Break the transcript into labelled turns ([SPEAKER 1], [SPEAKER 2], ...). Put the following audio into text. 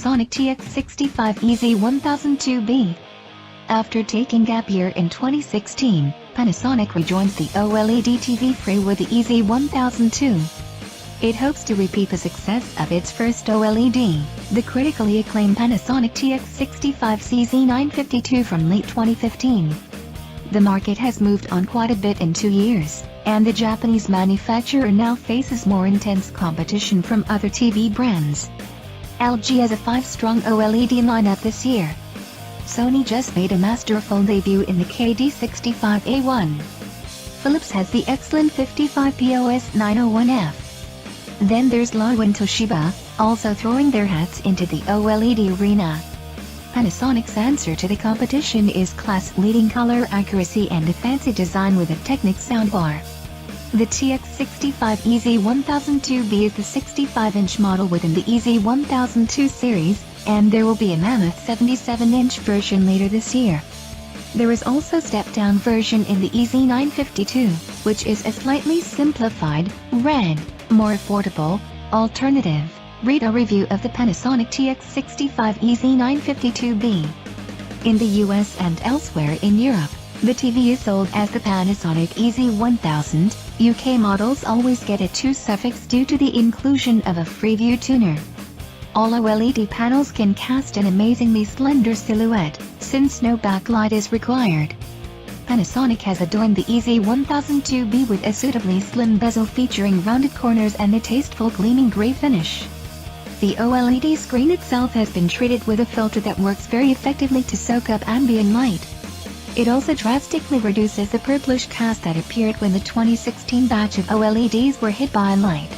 [SPEAKER 1] Panasonic TX-65EZ1002B. After taking gap year in 2016, Panasonic rejoins the OLED TV fray with the EZ1002. It hopes to repeat the success of its first OLED, the critically acclaimed Panasonic TX-65CZ952 from late 2015. The market has moved on quite a bit in 2 years, and the Japanese manufacturer now faces more intense competition from other TV brands. LG has a 5-strong OLED lineup this year. Sony just made a masterful debut in the KD65A1. Philips has the excellent 55POS901F. Then there's Loewe and Toshiba, also throwing their hats into the OLED arena. Panasonic's answer to the competition is class-leading color accuracy and a fancy design with a Technic soundbar. The TX-65EZ1002B is the 65-inch model within the EZ1002 series, and there will be a mammoth 77-inch version later this year. There is also a step-down version in the EZ952, which is a slightly simplified, more affordable, alternative. Read a review of the Panasonic TX-65EZ952B. In the US and elsewhere in Europe, the TV is sold as the Panasonic EZ1000. UK models always get a 2 suffix due to the inclusion of a Freeview tuner. All OLED panels can cast an amazingly slender silhouette, since no backlight is required. Panasonic has adorned the EZ1002B with a suitably slim bezel featuring rounded corners and a tasteful gleaming gray finish. The OLED screen itself has been treated with a filter that works very effectively to soak up ambient light. It also drastically reduces the purplish cast that appeared when the 2016 batch of OLEDs were hit by light.